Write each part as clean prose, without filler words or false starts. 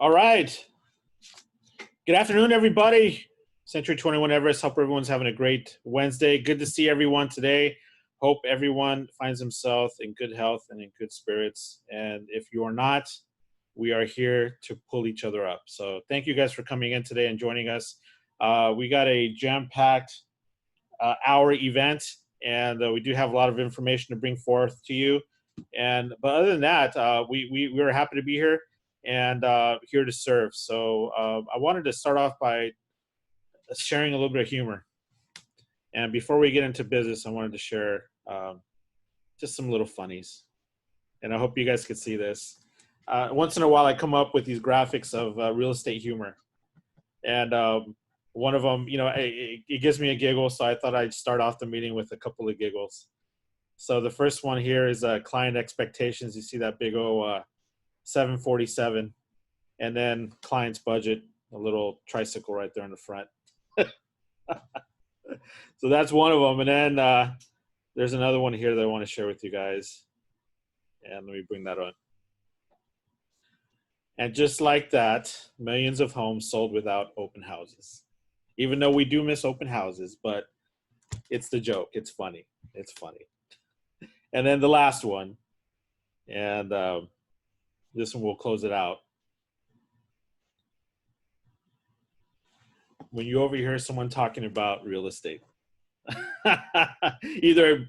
All right. Good afternoon, everybody. Century 21 Everest. Hope everyone's having a great Wednesday. Good to see everyone today. Hope everyone finds himself in good health and in good spirits. And if you are not, we are here to pull each other up. So thank you guys for coming in today and joining us. We got a jam-packed hour event, and we do have a lot of information to bring forth to you. But other than that, we were happy to be here and here to serve. So I wanted to start off by sharing a little bit of humor. And before we get into business, I wanted to share just some little funnies. And I hope you guys could see this. Once in a while, I come up with these graphics of real estate humor. And one of them, it gives me a giggle, so I thought I'd start off the meeting with a couple of giggles. So the first one here is client expectations. You see that big old 747, and then client's budget, a little tricycle right there in the front. So that's one of them. And then there's another one here that I want to share with you guys. And let me bring that on. And just like that, millions of homes sold without open houses. Even though we do miss open houses, but it's the joke. It's funny. It's funny. And then the last one, and this one will close it out. When you overhear someone talking about real estate, either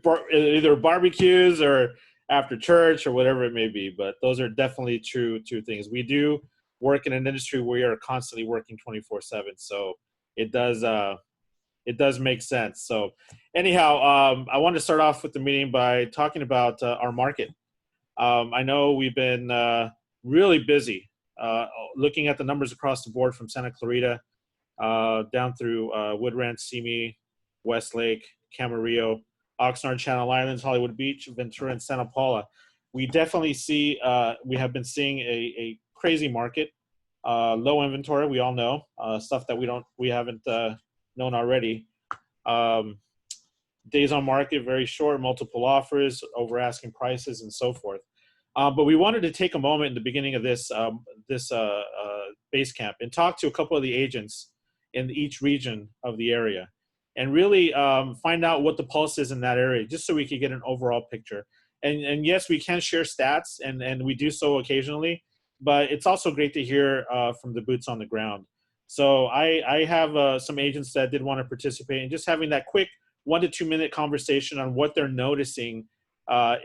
barbecues or after church or whatever it may be, but those are definitely true things. We do work in an industry where we are constantly working 24/7, so it does make sense. So anyhow, I want to start off with the meeting by talking about our market. I know we've been really busy looking at the numbers across the board from Santa Clarita down through Wood Ranch, Simi, Westlake, Camarillo, Oxnard, Channel Islands, Hollywood Beach, Ventura, and Santa Paula. We definitely see, we have been seeing a crazy market, low inventory, we all know, stuff that we haven't known already. Days on market, very short, multiple offers, over asking prices, and so forth. But we wanted to take a moment in the beginning of this Basecamp and talk to a couple of the agents in each region of the area and really find out what the pulse is in that area, just so we could get an overall picture. And yes, we can share stats, and we do so occasionally, but it's also great to hear from the boots on the ground. So I have some agents that did want to participate, and just having that quick 1 to 2 minute conversation on what they're noticing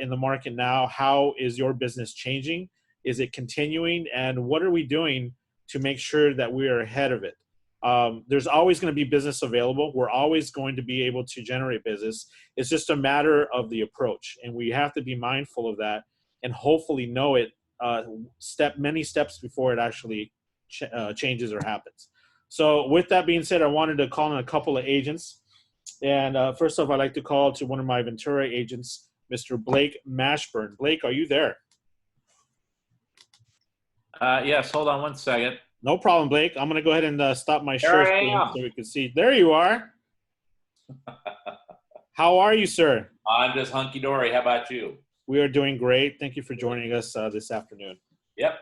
in the market now. How is your business changing? Is it continuing? And what are we doing to make sure that we are ahead of it? There's always going to be business available. We're always going to be able to generate business. It's just a matter of the approach, and we have to be mindful of that and hopefully know it many steps before it actually changes or happens. So with that being said, I wanted to call in a couple of agents. And first off, I'd like to call to one of my Ventura agents, Mr. Blake Mashburn. Blake, are you there? Yes, hold on one second. No problem, Blake. I'm going to go ahead and stop my share screen so we can see. There you are. How are you, sir? I'm just hunky-dory. How about you? We are doing great. Thank you for joining us this afternoon. Yep.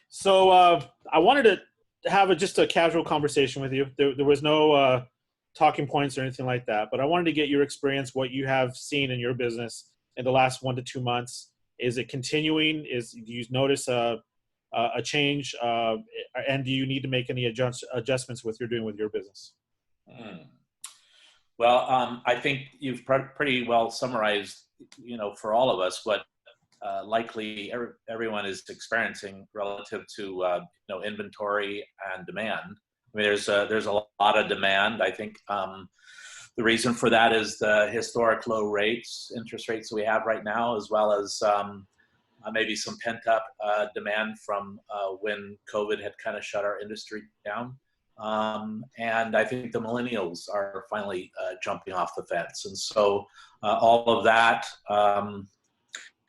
So I wanted to have just a casual conversation with you. There was no talking points or anything like that, but I wanted to get your experience, what you have seen in your business in the last 1 to 2 months. Is it continuing? Do you notice a change, and do you need to make any adjustments with you're doing with your business? Well, I think you've pretty well summarized, for all of us what likely everyone is experiencing relative to inventory and demand. I mean, there's a lot of demand. I think the reason for that is the historic low interest rates that we have right now, as well as maybe some pent-up demand from when COVID had kind of shut our industry down. And I think the millennials are finally jumping off the fence. And so all of that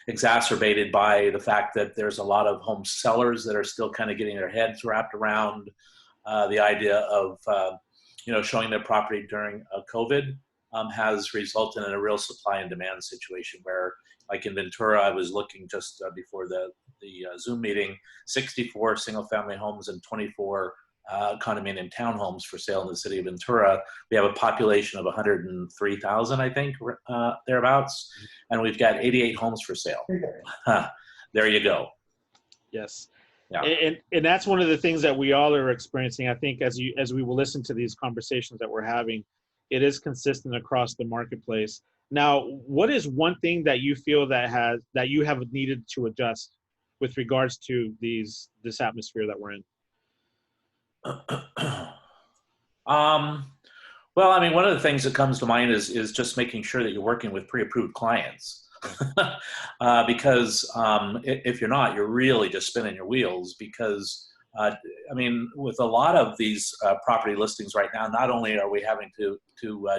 exacerbated by the fact that there's a lot of home sellers that are still kind of getting their heads wrapped around the idea of showing their property during COVID has resulted in a real supply and demand situation where, like in Ventura, I was looking just before the Zoom meeting, 64 single-family homes and 24 condominium townhomes for sale in the city of Ventura. We have a population of 103,000, I think, thereabouts, and we've got 88 homes for sale. There you go. Yes. Yeah. And that's one of the things that we all are experiencing. I think as we will listen to these conversations that we're having, it is consistent across the marketplace. Now, what is one thing that you feel that you have needed to adjust with regards to this atmosphere that we're in? Well, I mean, one of the things that comes to mind is just making sure that you're working with pre-approved clients. Because if you're not, you're really just spinning your wheels. Because I mean, with a lot of these property listings right now, not only are we having to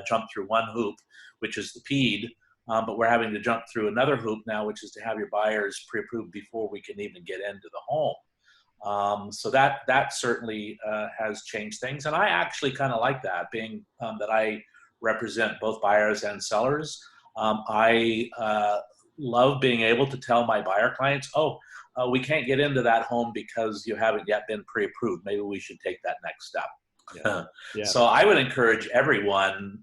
jump through one hoop, which is the PED, but we're having to jump through another hoop now, which is to have your buyers pre-approved before we can even get into the home. So that certainly has changed things, and I actually kind of like that, being that I represent both buyers and sellers. I love being able to tell my buyer clients, we can't get into that home because you haven't yet been pre-approved. Maybe we should take that next step. Yeah. Yeah. So I would encourage everyone,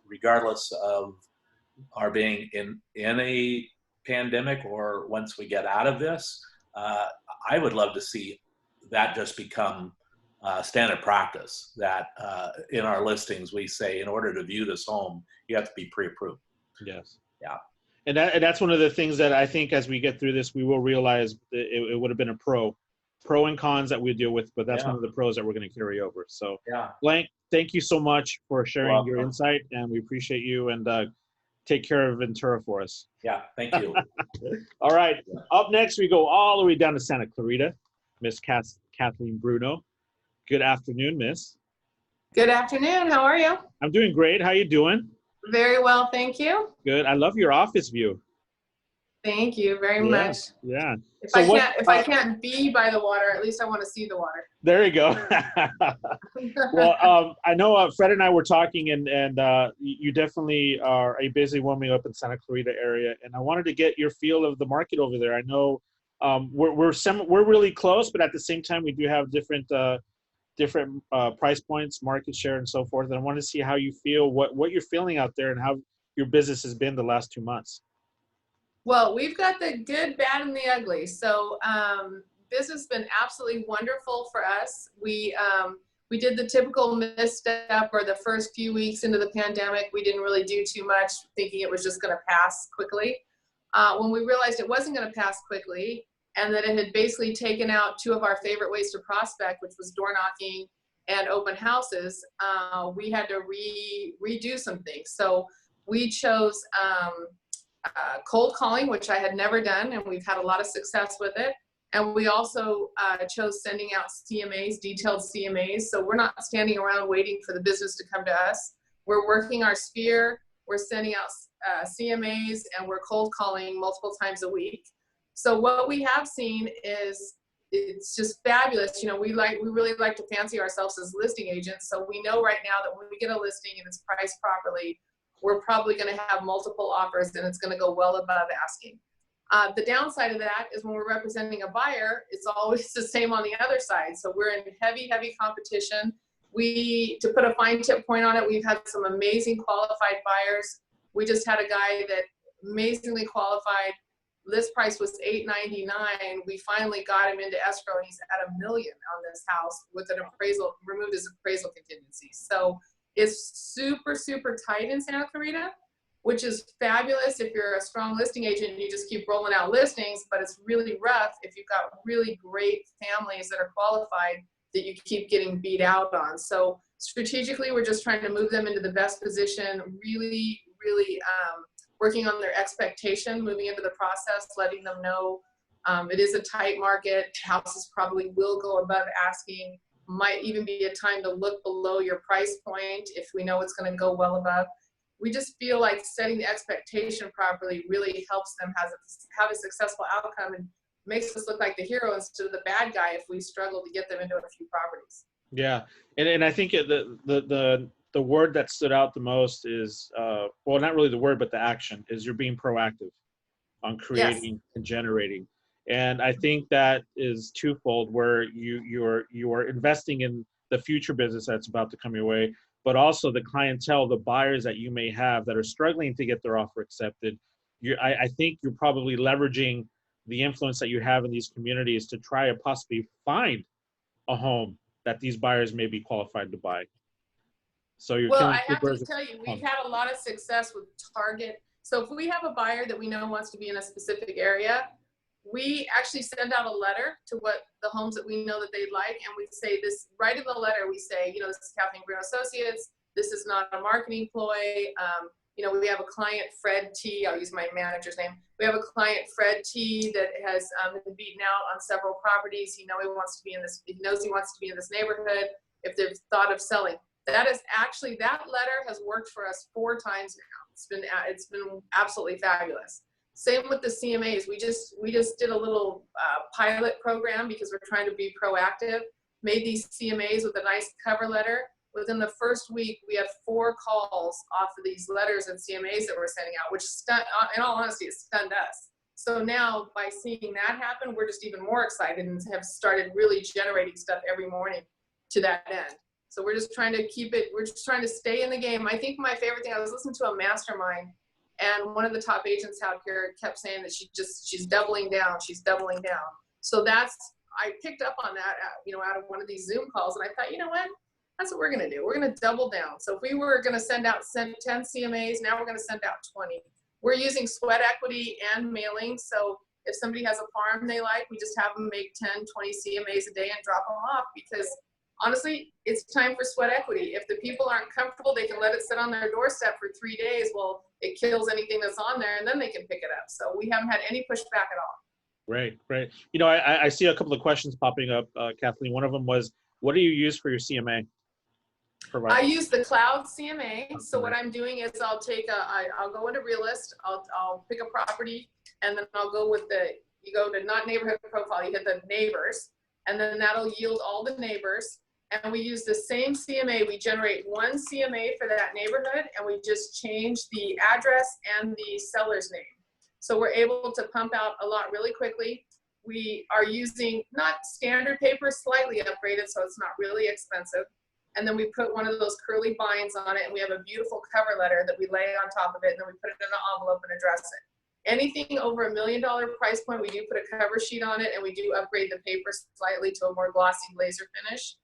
regardless of our being in a pandemic or once we get out of this, I would love to see that just become standard practice, that in our listings we say, in order to view this home, you have to be pre-approved. Yes. Yeah. And that's one of the things that I think as we get through this, we will realize it would have been a pro and cons that we deal with, but that's one of the pros that we're going to carry over. So Blank, thank you so much for sharing your insight, and we appreciate you, and take care of Ventura for us. Yeah, thank you. All right. Yeah. Up next, we go all the way down to Santa Clarita. Miss Kathleen Bruno. Good afternoon, Miss. Good afternoon. How are you? I'm doing great. How you doing? Very well, thank you. Good. I love your office view. Thank you very much. Yeah. If I can't be by the water, at least I want to see the water. There you go. Well, I know Fred and I were talking, and you definitely are a busy woman up in Santa Clarita area, and I wanted to get your feel of the market over there. I know we're really close, but at the same time we do have different price points, market share, and so forth. And I want to see how you feel, what you're feeling out there, and how your business has been the last 2 months. Well, we've got the good, bad, and the ugly. So business has been absolutely wonderful for us. We did the typical misstep, or the first few weeks into the pandemic, we didn't really do too much, thinking it was just going to pass quickly. When we realized it wasn't going to pass quickly, and that it had basically taken out two of our favorite ways to prospect, which was door knocking and open houses, we had to redo some things. So we chose cold calling, which I had never done, and we've had a lot of success with it. And we also chose sending out CMAs, detailed CMAs. So we're not standing around waiting for the business to come to us. We're working our sphere. We're sending out CMAs, and we're cold calling multiple times a week. So what we have seen is, it's just fabulous. You know, we really like to fancy ourselves as listing agents. So we know right now that when we get a listing and it's priced properly, we're probably going to have multiple offers, and it's going to go well above asking. The downside of that is when we're representing a buyer, it's always the same on the other side. So we're in heavy competition. To put a fine tip point on it, we've had some amazing qualified buyers. We just had a guy that amazingly qualified. List price was $899. We finally got him into escrow, and he's at $1 million on this house with an appraisal, removed his appraisal contingency. So it's super, super tight in Santa Clarita, which is fabulous if you're a strong listing agent and you just keep rolling out listings, but it's really rough if you've got really great families that are qualified that you keep getting beat out on. So strategically, we're just trying to move them into the best position, really, really working on their expectation, moving into the process, letting them know it is a tight market. Houses probably will go above asking. Might even be a time to look below your price point if we know it's going to go well above. We just feel like setting the expectation properly really helps them have a successful outcome, and makes us look like the hero instead of the bad guy if we struggle to get them into a few properties. Yeah, and I think the word that stood out the most is, well, not really the word, but the action, is you're being proactive on creating and generating. And I think that is twofold, where you are investing in the future business that's about to come your way, but also the clientele, the buyers that you may have that are struggling to get their offer accepted. I think you're probably leveraging the influence that you have in these communities to try to possibly find a home that these buyers may be qualified to buy. So you're Well, killing I two have birds to with tell you, one we've had a lot of success with Target. So if we have a buyer that we know wants to be in a specific area, we actually send out a letter to what the homes that we know that they'd like, and we say this, right in the letter, we say, you know, this is Kathleen Bruno Associates, this is not a marketing ploy. You know, we have a client, Fred T, I'll use my manager's name. We have a client, Fred T, that has been beaten out on several properties. He knows he wants to be in this, he knows he wants to be in this neighborhood if they've thought of selling. That is actually, that letter has worked for us 4 times now. It's been absolutely fabulous. Same with the CMAs. We just did a little pilot program because we're trying to be proactive. Made these CMAs with a nice cover letter. Within the first week, we had 4 calls off of these letters and CMAs that we're sending out, which in all honesty, it stunned us. So now, by seeing that happen, we're just even more excited and have started really generating stuff every morning to that end. So we're just trying to keep it, we're just trying to stay in the game. I think my favorite thing, I was listening to a mastermind, and one of the top agents out here kept saying that she's doubling down, she's doubling down. So I picked up on that, you know, out of one of these Zoom calls, and I thought, you know what? That's what we're going to do. We're going to double down. So if we were going to send 10 CMAs, now we're going to send out 20. We're using sweat equity and mailing. So if somebody has a farm they like, we just have them make 10, 20 CMAs a day and drop them off, because honestly, it's time for sweat equity. If the people aren't comfortable, they can let it sit on their doorstep for 3 days. Well, it kills anything that's on there, and then they can pick it up. So we haven't had any pushback at all. Great. You know, I see a couple of questions popping up, Kathleen. One of them was, what do you use for your CMA? I use the cloud CMA. So what I'm doing is I'll go into Realist, I'll pick a property, and then I'll go with you go to not neighborhood profile, you hit the neighbors, and then that'll yield all the neighbors. And we use the same CMA. We generate one CMA for that neighborhood, and we just change the address and the seller's name. So we're able to pump out a lot really quickly. We are using not standard paper, slightly upgraded, so it's not really expensive. And then we put one of those curly binds on it, and we have a beautiful cover letter that we lay on top of it, and then we put it in an envelope and address it. Anything over $1 million price point, we do put a cover sheet on it, and we do upgrade the paper slightly to a more glossy laser finish.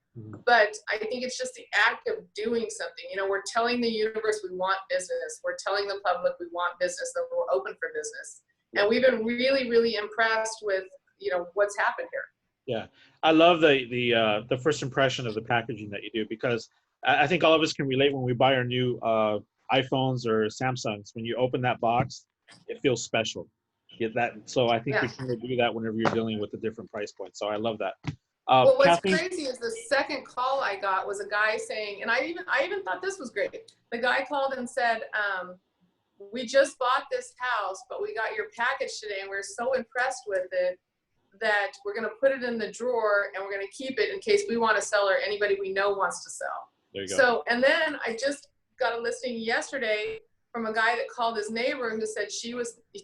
But I think it's just the act of doing something. You know, we're telling the universe we want business. We're telling the public we want business, that we're open for business. And we've been really, really impressed with, you know, what's happened here. Yeah, I love the first impression of the packaging that you do, because I think all of us can relate when we buy our new iPhones or Samsungs. When you open that box, it feels special. Get that. So I think you can do that whenever you're dealing with a different price point. So I love that. Well, what's Kathleen? crazy is the second call I got was a guy saying, and I even thought this was great. The guy called and said, we just bought this house, but we got your package today, and we're so impressed with it that we're going to put it in the drawer, and we're going to keep it in case we want to sell, or anybody we know wants to sell. There you go. So, and then I just got a listing yesterday from a guy that called his neighbor who said he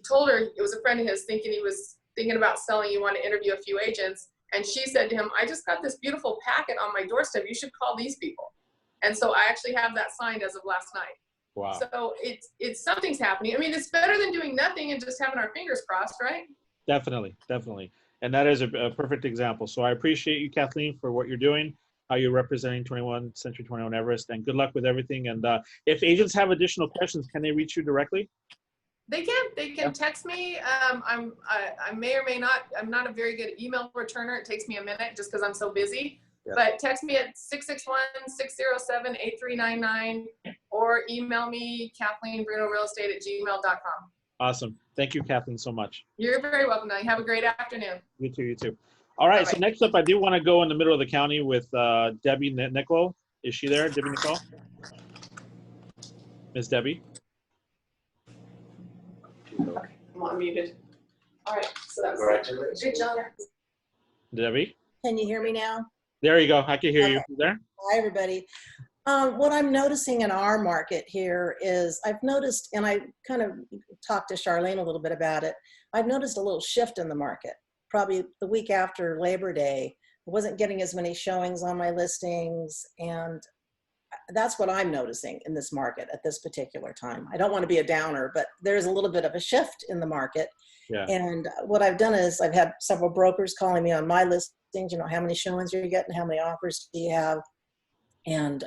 told her, it was a friend of his, he was thinking about selling, you want to interview a few agents. And she said to him, I just got this beautiful packet on my doorstep. You should call these people. And so I actually have that signed as of last night. Wow. So it's something's happening. I mean, it's better than doing nothing and just having our fingers crossed, right? Definitely. And that is a perfect example. So I appreciate you, Kathleen, for what you're doing, how you're representing Century 21 Everest, and good luck with everything. And if agents have additional questions, can they reach you directly? They can text me. I may or may not, I'm not a very good email returner. It takes me a minute just because I'm so busy. Yeah. But text me at 661-607-8399 or email me, KathleenBrunoRealEstate@gmail.com. Awesome. Thank you, Kathleen, so much. You're very welcome. Now, have a great afternoon. You too. All right. Bye-bye. So next up, I do want to go in the middle of the county with Debbie Nicoll. Is she there, Debbie Nicoll? Miss Debbie? Okay, I'm unmuted. All right, so that's good job. Debbie? Can you hear me now? There you go. I can hear you. You there? Hi, everybody. What I'm noticing in our market here is I've noticed, and I kind of talked to Charlene a little bit about it, I've noticed a little shift in the market. probably the week after Labor Day, I wasn't getting as many showings on my listings, and that's what I'm noticing in this market at this particular time. I don't want to be a downer, but there's a little bit of a shift in the market. Yeah. And what I've done is I've had several brokers calling me on my listings, you know, how many showings are you getting? How many offers do you have? And,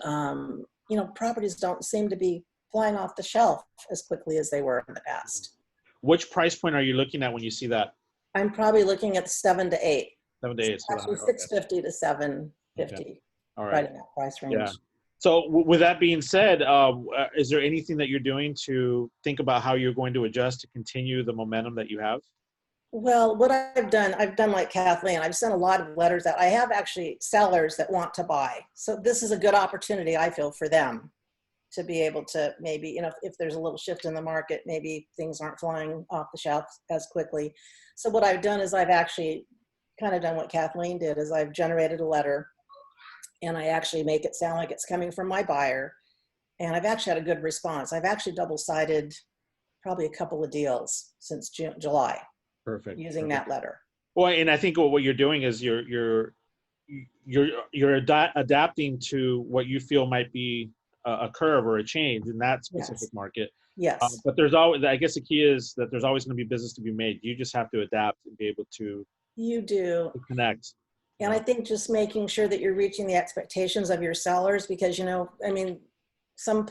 you know, properties don't seem to be flying off the shelf as quickly as they were in the past. Which price point are you looking at when you see that? I'm probably looking at 7 to 8. 7 days. Actually, 650 to 750. Okay. All Right right. in that price range. Yeah. So with that being said, is there anything that you're doing to think about how you're going to adjust to continue the momentum that you have? Well, what I've done like Kathleen, I've sent a lot of letters out. I have actually sellers that want to buy. So this is a good opportunity, I feel, for them to be able to maybe, you know, if there's a little shift in the market, maybe things aren't flying off the shelf as quickly. So what I've done is I've actually kind of done what Kathleen did, is I've generated a letter and I actually make it sound like it's coming from my buyer. And I've actually had a good response. I've actually double-sided probably a couple of deals since July. Perfect. Using that letter. Well, and I think what you're doing is you're adapting to what you feel might be a curve or a change in that specific market. Yes. But there's always, I guess the key is that there's always going to be business to be made. You just have to adapt and be able to. You do. To connect. And I think just making sure that you're reaching the expectations of your sellers, because, you know, I mean, some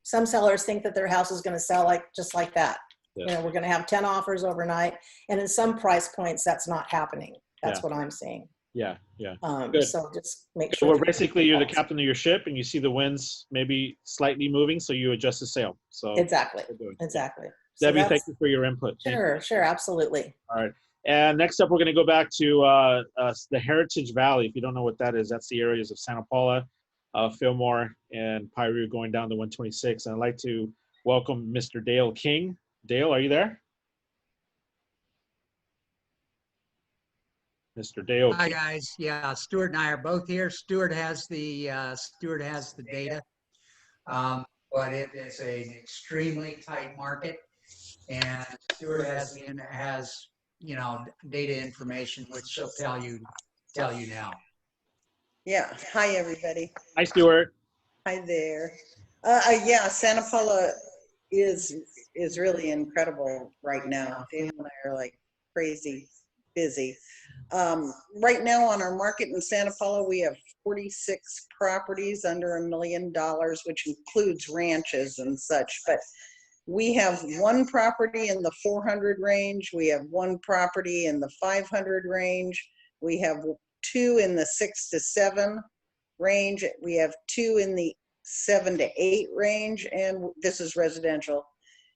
sellers think that their house is going to sell just like that. Yeah. You know, we're going to have 10 offers overnight, and in some price points, that's not happening. That's what I'm seeing. Yeah, yeah. So just make sure. Well, basically, you're the captain of your ship, and you see the winds maybe slightly moving, so you adjust the sail. So exactly. So Debbie, thank you for your input. Sure, absolutely. All right. And next up, we're going to go back to the Heritage Valley. If you don't know what that is, that's the areas of Santa Paula, Fillmore, and Piru going down to 126. And I'd like to welcome Mr. Dale King. Dale, are you there? Mr. Dale. Hi guys. Yeah, Stuart and I are both here. Stuart has the data, but it is an extremely tight market, and Stuart has you know, data information which she'll tell you now. Yeah. Hi, everybody. Hi, Stuart. Hi there. Yeah, Santa Paula is really incredible right now. Daniel and I are like crazy busy. Right now on our market in Santa Paula, we have 46 properties under $1 million, which includes ranches and such. But we have one property in the 400 range. We have one property in the 500 range. We have two in the 6 to 7 range. We have two in the 7 to 8 range, and this is residential.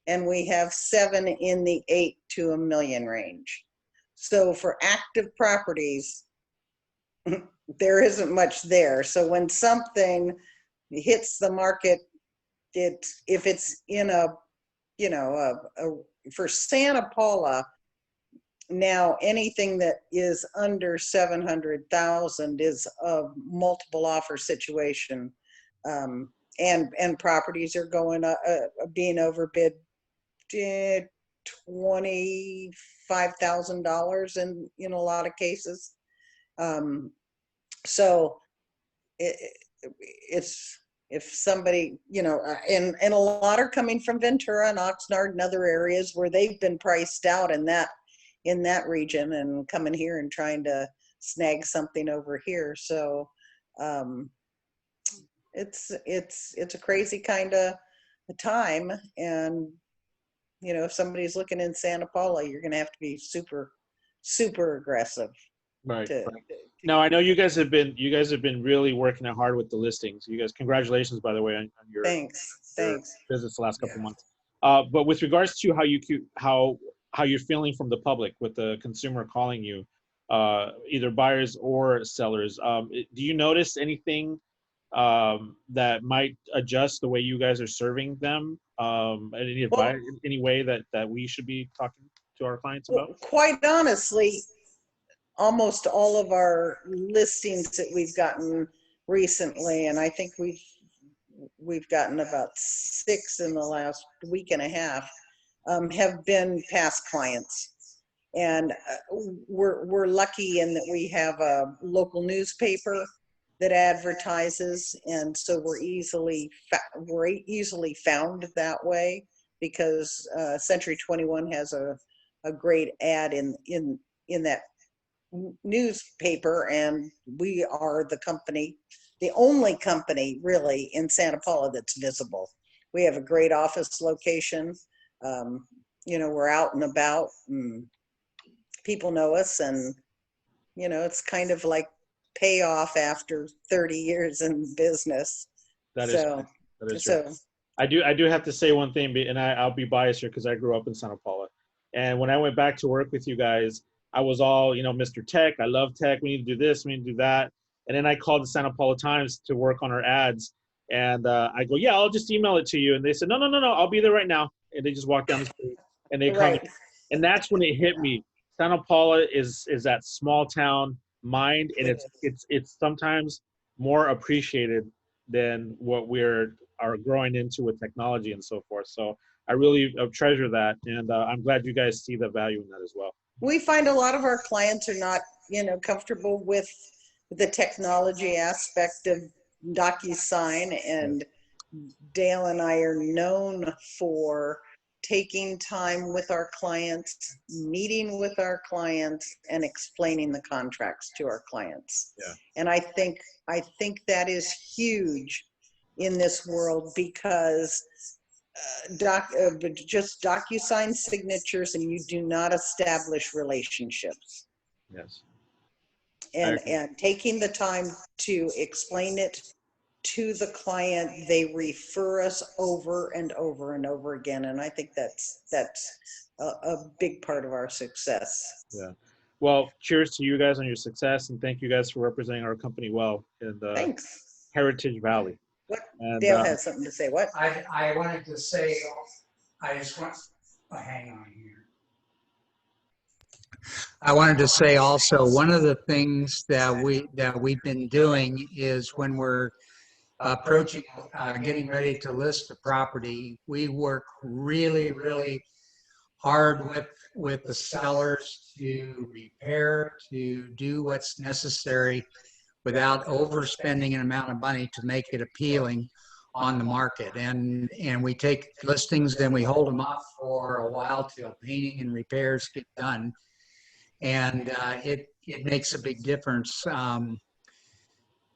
And we have 7 in the 8 to $1 million range. So for active properties, there isn't much there. So when something hits the market, if it's in a, you know, for Santa Paula, now anything that is under 700,000 is a multiple offer situation, and properties are going being overbid $25,000 in a lot of cases. So it's, if somebody, you know, and a lot are coming from Ventura and Oxnard and other areas where they've been priced out in that region, and coming here and trying to snag something over here. So it's a crazy kind of time. And you know, if somebody's looking in Santa Paula, you're going to have to be super, super aggressive. Right. Now, I know you guys have been really working hard with the listings. You guys, congratulations, by the way, on your Thanks. business the last couple of months. But with regards to how you're feeling from the public with the consumer calling you, either buyers or sellers, do you notice anything that might adjust the way you guys are serving them? Any advice, any way that we should be talking to our clients about? Well, quite honestly, almost all of our listings that we've gotten recently, and I think we've gotten about 6 in the last week and a half, have been past clients. And we're lucky in that we have a local newspaper that advertises, and so we're easily found that way, because Century 21 has a great ad in that newspaper, and we are the company, the only company really in Santa Paula that's visible. We have a great office location. You know, we're out and about, and people know us, and you know, it's kind of like payoff after 30 years in business. That so, is so true. I do have to say one thing, and I'll be biased here because I grew up in Santa Paula. And when I went back to work with you guys, I was all, you know, Mr. Tech. I love tech. We need to do this. We need to do that. And then I called the Santa Paula Times to work on our ads. And I go, yeah, I'll just email it to you. And they said, no, I'll be there right now. And they just walked down the street and they come. right. And that's when it hit me. Santa Paula is that small town mind, and it's sometimes more appreciated than what are growing into with technology and so forth. So I really treasure that, and I'm glad you guys see the value in that as well. We find a lot of our clients are not, you know, comfortable with the technology aspect of DocuSign, and Dale and I are known for taking time with our clients, meeting with our clients, and explaining the contracts to our clients. Yeah. And I think that is huge in this world, because just DocuSign signatures, and you do not establish relationships. Yes. And taking the time to explain it to the client, they refer us over and over and over again. And I think that's a big part of our success. Yeah. Well, cheers to you guys on your success, and thank you guys for representing our company well in the Thanks. Heritage Valley. What? And, Dale has something to say. What? I wanted to say, hang on here. I wanted to say also, one of the things that we've been doing is when we're approaching, getting ready to list a property, we work really, really hard with the sellers to repair, to do what's necessary without overspending an amount of money to make it appealing on the market. And we take listings and we hold them up for a while till painting and repairs get done. And it makes a big difference. Some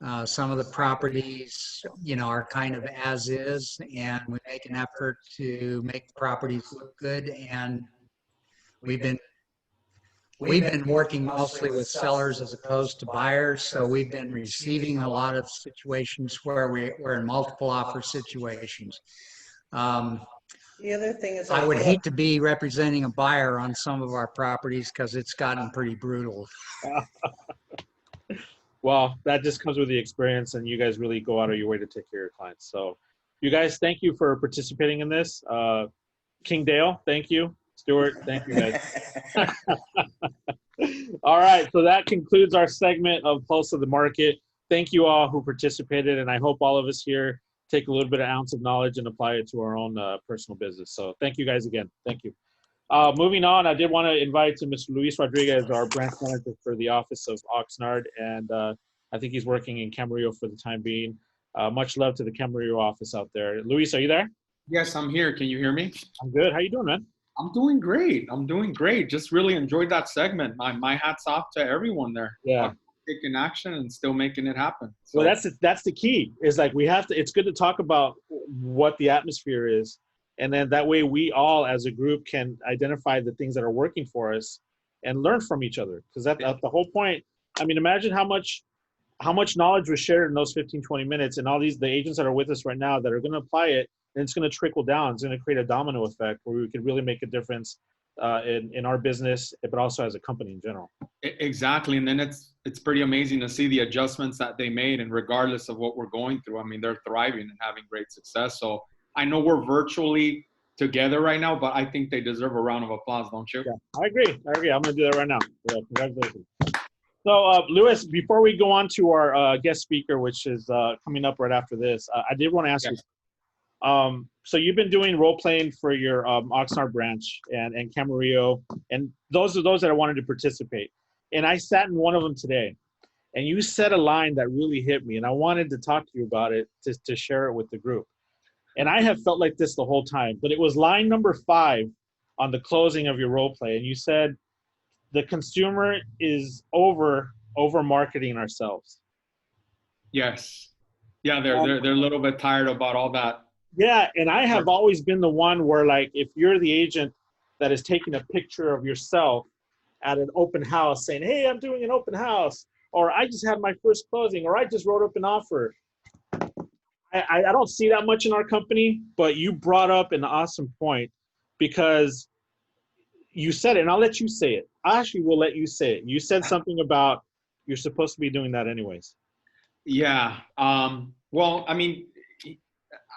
of the properties, you know, are kind of as is, and we make an effort to make the properties look good. And we've been working mostly with sellers as opposed to buyers, so we've been receiving a lot of situations where we're in multiple offer situations. The other thing is, I would hate to be representing a buyer on some of our properties because it's gotten pretty brutal. Well, that just comes with the experience, and you guys really go out of your way to take care of your clients. So you guys, thank you for participating in this. King Dale, thank you. Stuart, thank you guys. All right, so that concludes our segment of Pulse of the Market. Thank you all who participated, and I hope all of us here take a little bit of ounce of knowledge and apply it to our own personal business. So thank you guys again. Thank you. Moving on, I did want to invite to Mr. Luis Rodriguez, our branch manager for the office of Oxnard, and I think he's working in Camarillo for the time being. Much love to the Camarillo office out there. Luis, are you there? Yes, I'm here. Can you hear me? I'm good. How you doing, man? I'm doing great. I'm doing great. Just really enjoyed that segment. My hat's off to everyone there. Yeah. Taking action and still making it happen. So, well, that's the key. Is like we have to. It's good to talk about what the atmosphere is, and then that way we all as a group can identify the things that are working for us and learn from each other. Because that's the whole point. I mean, imagine how much knowledge was shared in those 15, 20 minutes, and all the agents that are with us right now that are going to apply it, and it's going to trickle down. It's going to create a domino effect where we can really make a difference in our business, but also as a company in general. Exactly. And then it's pretty amazing to see the adjustments that they made, and regardless of what we're going through, I mean, they're thriving and having great success. So I know we're virtually together right now, but I think they deserve a round of applause, don't you? Yeah, I agree. I'm going to do that right now. Yeah, congratulations. So, Luis, before we go on to our guest speaker, which is coming up right after this, I did want to ask you, So you've been doing role playing for your Oxnard branch and Camarillo, and those are those that I wanted to participate. And I sat in one of them today, and you said a line that really hit me, and I wanted to talk to you about it to share it with the group. And I have felt like this the whole time, but it was line number 5 on the closing of your role play, and you said the consumer is over marketing ourselves. Yes. Yeah, they're a little bit tired about all that. Yeah, and I have always been the one where, like, if you're the agent that is taking a picture of yourself at an open house saying, hey, I'm doing an open house, or I just had my first closing, or I just wrote up an offer. I don't see that much in our company, but you brought up an awesome point because you said it, and I'll let you say it. I actually will let you say it. You said something about you're supposed to be doing that anyways. Yeah. Well, I mean,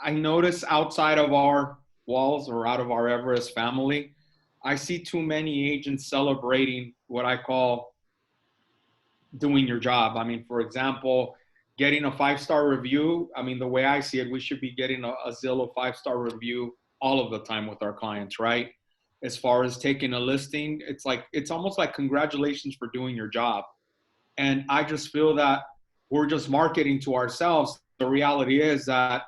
I notice outside of our walls or out of our Everest family, I see too many agents celebrating what I call doing your job. I mean, for example, getting a 5-star review. I mean, the way I see it, we should be getting a Zillow 5-star review all of the time with our clients, right? As far as taking a listing, it's almost like congratulations for doing your job. And I just feel that we're just marketing to ourselves. The reality is that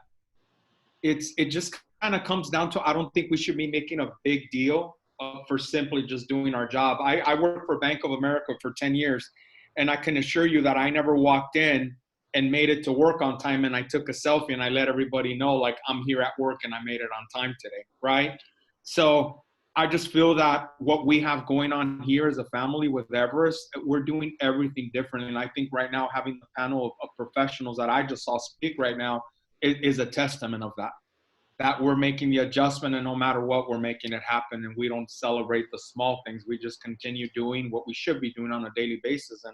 it just kind of comes down to, I don't think we should be making a big deal for simply just doing our job. I worked for Bank of America for 10 years, and I can assure you that I never walked in and made it to work on time and I took a selfie and I let everybody know, like, I'm here at work and I made it on time today, right? So I just feel that what we have going on here as a family with Everest, we're doing everything different. And I think right now having the panel of professionals that I just saw speak right now is a testament of that we're making the adjustment, and no matter what, we're making it happen, and we don't celebrate the small things. We just continue doing what we should be doing on a daily basis,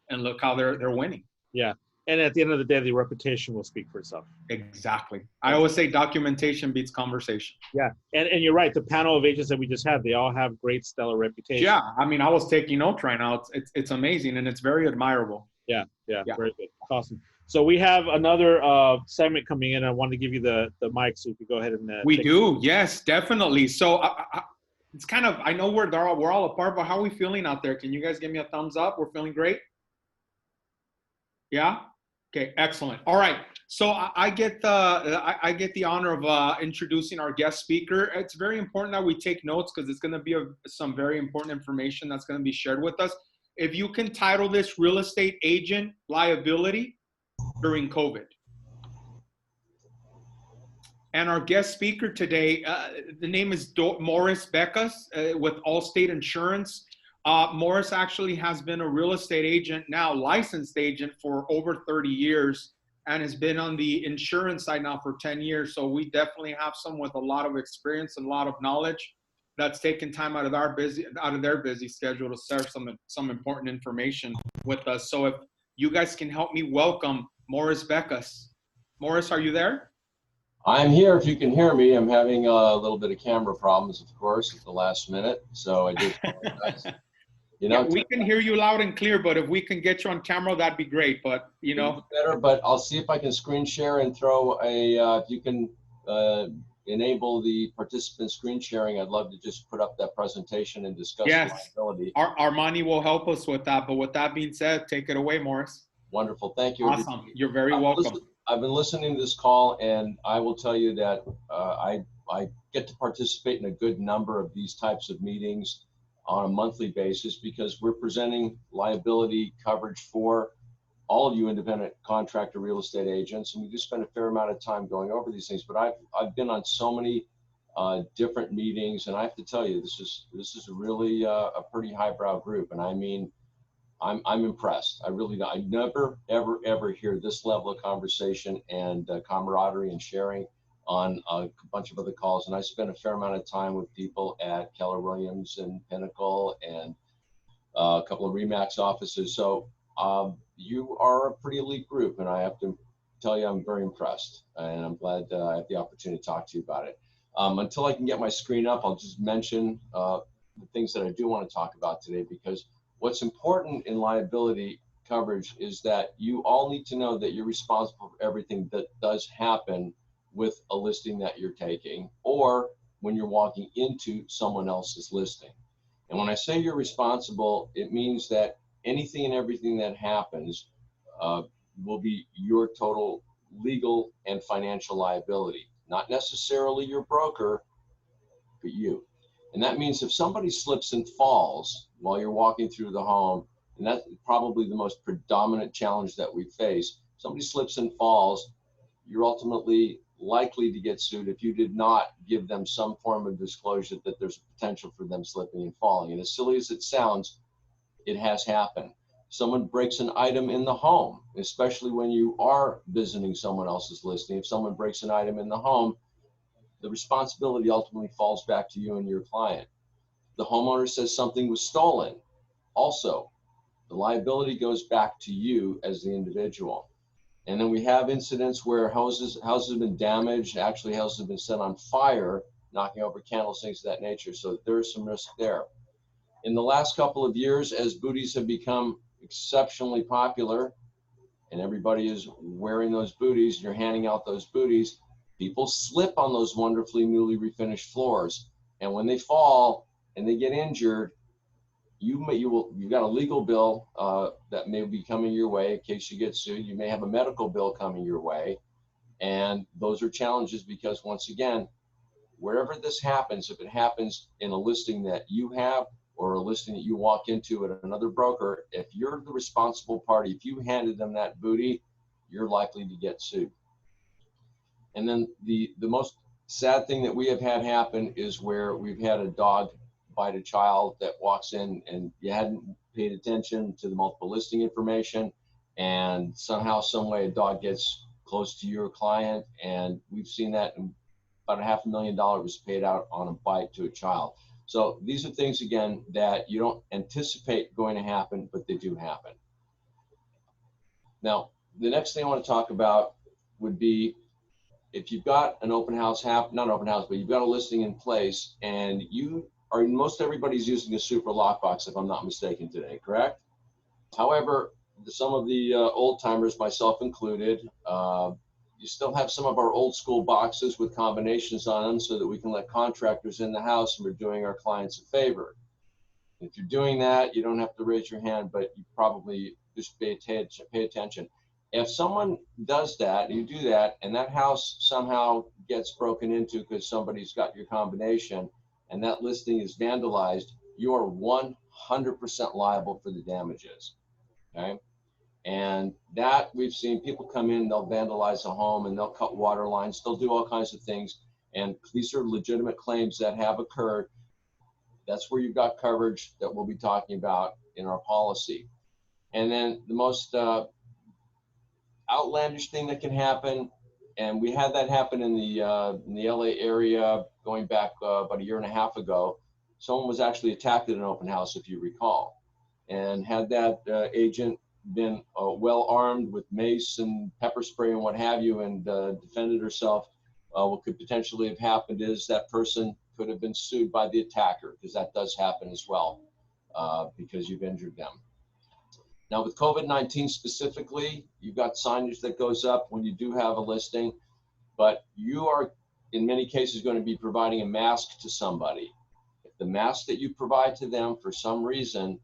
and look how they're winning. Yeah. And at the end of the day, the reputation will speak for itself. Exactly. I always say documentation beats conversation. Yeah. And you're right. The panel of agents that we just had, they all have great, stellar reputation. Yeah. I mean, I was taking notes right now. It's amazing, and it's very admirable. Yeah. Very good. Awesome. So we have another segment coming in. I wanted to give you the mic, so you could go ahead and we do. Yes, definitely. So it's kind of, I know we're all apart, but how are we feeling out there? Can you guys give me a thumbs up? We're feeling great? Yeah? Okay, excellent. All right. So I get the honor of introducing our guest speaker. It's very important that we take notes because it's going to be some very important information that's going to be shared with us. If you can title this Real Estate Agent Liability During COVID. And our guest speaker today, the name is Morris Bekkas with Allstate Insurance. Morris actually has been a real estate agent, now licensed agent, for over 30 years and has been on the insurance side now for 10 years. So we definitely have someone with a lot of experience and a lot of knowledge that's taken time out of their busy schedule to share some important information with us. So if you guys can help me welcome Morris Bekkas. Morris, are you there? I'm here if you can hear me. I'm having a little bit of camera problems, of course, at the last minute. So I do apologize. Yeah, we can hear you loud and clear, but if we can get you on camera, that'd be great. But, better, but I'll see if I can screen share and throw if you can enable the participant screen sharing. I'd love to just put up that presentation and discuss liability. Armani will help us with that. But with that being said, take it away, Morris. Wonderful. Thank you. Awesome. You're very welcome. I've been listening to this call, and I will tell you that I get to participate in a good number of these types of meetings on a monthly basis because we're presenting liability coverage for all of you independent contractor real estate agents, and we just spend a fair amount of time going over these things. But I've been on so many different meetings, and I have to tell you, this is really a pretty highbrow group, and I mean, I'm impressed. I never ever hear this level of conversation and camaraderie and sharing on a bunch of other calls. And I spent a fair amount of time with people at Keller Williams and Pinnacle and a couple of RE/MAX offices. So you are a pretty elite group, and I have to tell you, I'm very impressed, and I'm glad I have the opportunity to talk to you about it. Until I can get my screen up, I'll just mention the things that I do want to talk about today, because what's important in liability coverage is that you all need to know that you're responsible for everything that does happen with a listing that you're taking, or when you're walking into someone else's listing. And when I say you're responsible, it means that anything and everything that happens will be your total legal and financial liability, not necessarily your broker, but you. And that means if somebody slips and falls while you're walking through the home, and that's probably the most predominant challenge that we face, somebody slips and falls, you're ultimately likely to get sued if you did not give them some form of disclosure that there's a potential for them slipping and falling. And as silly as it sounds, it has happened. Someone breaks an item in the home, especially when you are visiting someone else's listing. If someone breaks an item in the home, the responsibility ultimately falls back to you and your client. The homeowner says something was stolen. Also, the liability goes back to you as the individual. And then we have incidents where houses have been damaged, actually houses have been set on fire, knocking over candles, things of that nature. So there's some risk there. In the last couple of years, as booties have become exceptionally popular and everybody is wearing those booties, you're handing out those booties, people slip on those wonderfully newly refinished floors. And when they fall and they get injured, you've got a legal bill that may be coming your way in case you get sued. You may have a medical bill coming your way. And those are challenges because, once again, wherever this happens, if it happens in a listing that you have or a listing that you walk into at another broker, if you're the responsible party, if you handed them that booty, you're likely to get sued. And then the most sad thing that we have had happen is where we've had a dog bite a child that walks in and you hadn't paid attention to the multiple listing information, and somehow, some way, a dog gets close to your client, and we've seen that about $500,000 was paid out on a bite to a child. So these are things, again, that you don't anticipate going to happen, but they do happen. Now, the next thing I want to talk about would be if you've got an open house, not an open house, but you've got a listing in place, and most everybody's using a super lockbox, if I'm not mistaken today, correct? However, some of the old timers, myself included, you still have some of our old school boxes with combinations on them so that we can let contractors in the house and we're doing our clients a favor. If you're doing that, you don't have to raise your hand, but you probably just pay attention. If someone does that, you do that, and that house somehow gets broken into because somebody's got your combination, and that listing is vandalized, you are 100% liable for the damages, okay? And that, we've seen people come in, they'll vandalize a home and they'll cut water lines, they'll do all kinds of things, and these are legitimate claims that have occurred. That's where you've got coverage that we'll be talking about in our policy. And then the most outlandish thing that can happen, and we had that happen in the LA area going back about 1.5 years ago. Someone was actually attacked at an open house, if you recall, and had that agent been well armed with mace and pepper spray and what have you, and defended herself, what could potentially have happened is that person could have been sued by the attacker, because that does happen as well, because you've injured them. Now, with COVID-19 specifically, you've got signage that goes up when you do have a listing, but you are, in many cases, going to be providing a mask to somebody. If the mask that you provide to them, for some reason,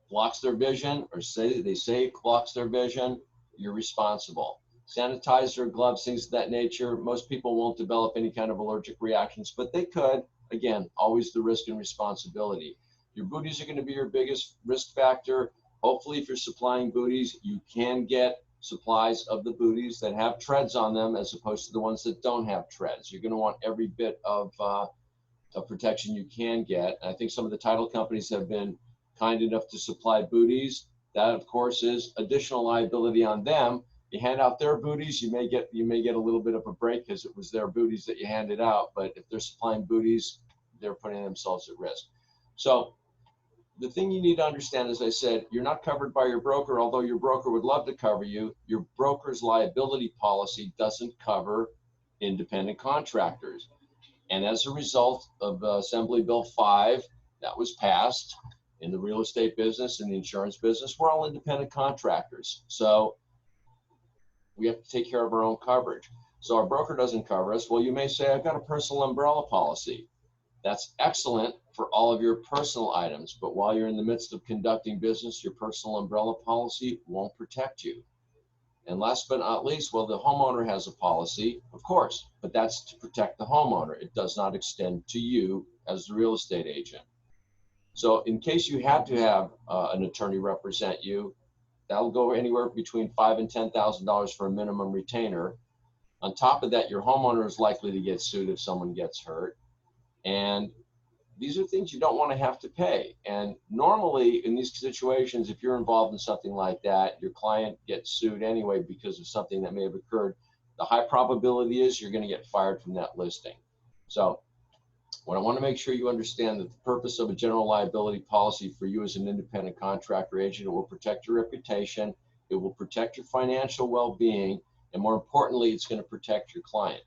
blocks their vision, or they say it blocks their vision, you're responsible. Sanitizer, gloves, things of that nature, most people won't develop any kind of allergic reactions, but they could. Again, always the risk and responsibility. Your booties are going to be your biggest risk factor. Hopefully, if you're supplying booties, you can get supplies of the booties that have treads on them as opposed to the ones that don't have treads. You're going to want every bit of protection you can get. And I think some of the title companies have been kind enough to supply booties. That, of course, is additional liability on them. You hand out their booties, you may get a little bit of a break because it was their booties that you handed out. But if they're supplying booties, they're putting themselves at risk. So the thing you need to understand, as I said, you're not covered by your broker, although your broker would love to cover you. Your broker's liability policy doesn't cover independent contractors. And as a result of Assembly Bill 5 that was passed in the real estate business and the insurance business, we're all independent contractors. So we have to take care of our own coverage. so our broker doesn't cover us. Well, you may say, I've got a personal umbrella policy. That's excellent for all of your personal items, but while you're in the midst of conducting business, your personal umbrella policy won't protect you. And last but not least, well, the homeowner has a policy, of course, but that's to protect the homeowner. It does not extend to you as the real estate agent. So in case you had to have an attorney represent you, that'll go anywhere between $5,000 and $10,000 for a minimum retainer. On top of that, your homeowner is likely to get sued if someone gets hurt. And these are things you don't want to have to pay. And normally in these situations, if you're involved in something like that, your client gets sued anyway because of something that may have occurred. The high probability is you're going to get fired from that listing. So what I want to make sure you understand that the purpose of a general liability policy for you as an independent contractor agent, it will protect your reputation, it will protect your financial well-being, and more importantly, it's going to protect your client.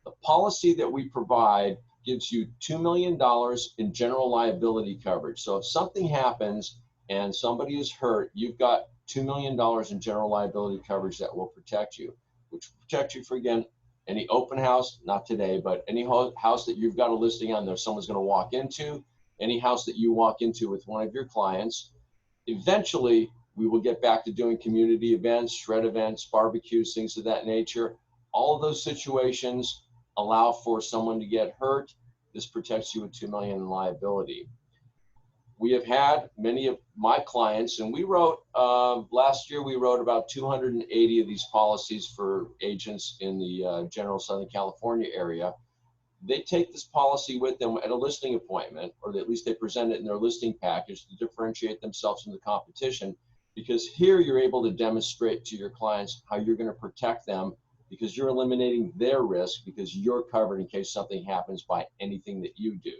The policy that we provide gives you $2 million in general liability coverage. So if something happens and somebody is hurt, you've got $2 million in general liability coverage that will protect you, which will protect you for, again, any open house, not today, but any house that you've got a listing on there, someone's going to walk into, any house that you walk into with one of your clients. Eventually, we will get back to doing community events, shred events, barbecues, things of that nature. All of those situations allow for someone to get hurt. This protects you with $2 million in liability. We have had many of my clients, and we wrote, last year we wrote about 280 of these policies for agents in the general Southern California area. They take this policy with them at a listing appointment, or at least they present it in their listing package to differentiate themselves from the competition, because here you're able to demonstrate to your clients how you're going to protect them, because you're eliminating their risk, because you're covered in case something happens by anything that you do.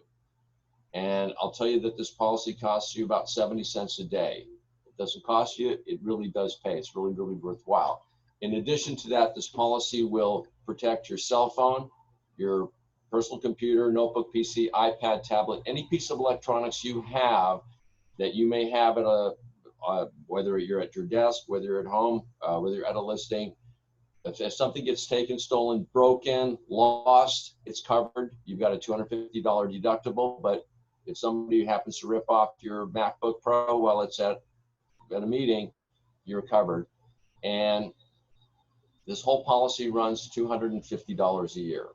And I'll tell you that this policy costs you about 70 cents a day. It doesn't cost you, it really does pay. It's really, really worthwhile. In addition to that, this policy will protect your cell phone, your personal computer, notebook, PC, iPad, tablet, any piece of electronics you have that you may have at a, whether you're at your desk, whether you're at home, whether you're at a listing. If something gets taken, stolen, broken, lost, it's covered. You've got a $250 deductible, but if somebody happens to rip off your MacBook Pro while it's at a meeting, you're covered. And this whole policy runs $250 a year.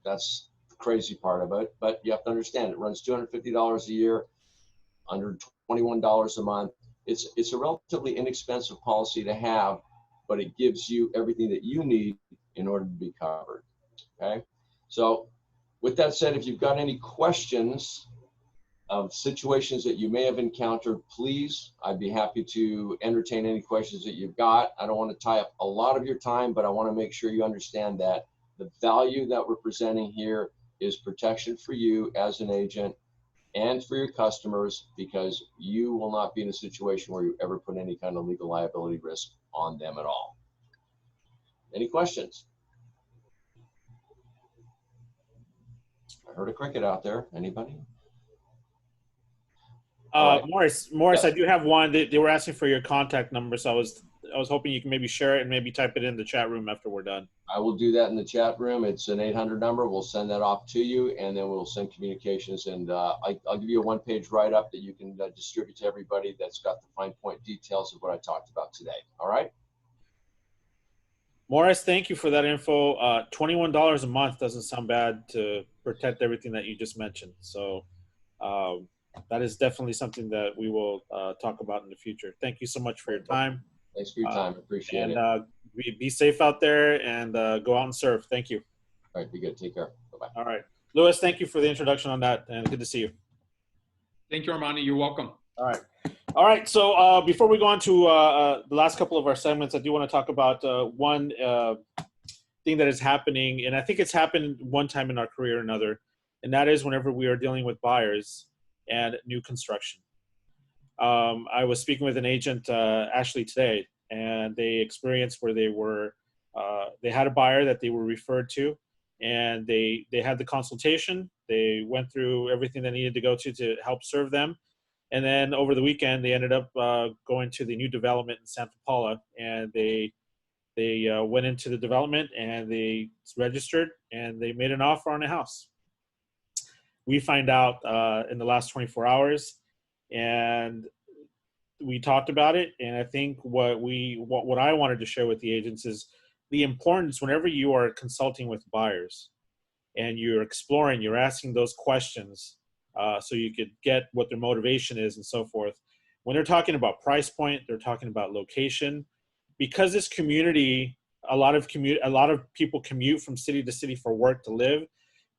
That's the crazy part of it, but you have to understand it runs $250 a year, under $21 a month. It's a relatively inexpensive policy to have, but it gives you everything that you need in order to be covered, okay? So with that said, if you've got any questions of situations that you may have encountered, please, I'd be happy to entertain any questions that you've got. I don't want to tie up a lot of your time, but I want to make sure you understand that the value that we're presenting here is protection for you as an agent and for your customers, because you will not be in a situation where you ever put any kind of legal liability risk on them at all. Any questions? I heard a cricket out there. Anybody? Right. Morris, yes. I do have one. They were asking for your contact number, so I was hoping you can maybe share it and maybe type it in the chat room after we're done. I will do that in the chat room. It's an 800 number. We'll send that off to you, and then we'll send communications. And I'll give you a one-page write-up that you can distribute to everybody that's got the fine point details of what I talked about today. All right? Morris, thank you for that info. $21 a month doesn't sound bad to protect everything that you just mentioned. So that is definitely something that we will talk about in the future. Thank you so much for your time. Thanks for your time. Appreciate it. And be safe out there and go out and surf. Thank you. All right, be good. Take care. Bye-bye. All right. Louis, thank you for the introduction on that, and good to see you. Thank you, Armani. You're welcome. All right. All right. So before we go on to the last couple of our segments, I do want to talk about one thing that is happening, and I think it's happened one time in our career or another, and that is whenever we are dealing with buyers and new construction. I was speaking with an agent, Ashley, today, and they experienced where they had a buyer that they were referred to, and they had the consultation. They went through everything they needed to go to help serve them. And then over the weekend, they ended up going to the new development in Santa Paula, and they They went into the development and they registered and they made an offer on a house. We find out in the last 24 hours, and we talked about it. And I think what I wanted to share with the agents is the importance whenever you are consulting with buyers and you're exploring, you're asking those questions so you could get what their motivation is and so forth. When they're talking about price point, they're talking about location. Because this community, a lot of people commute from city to city for work to live.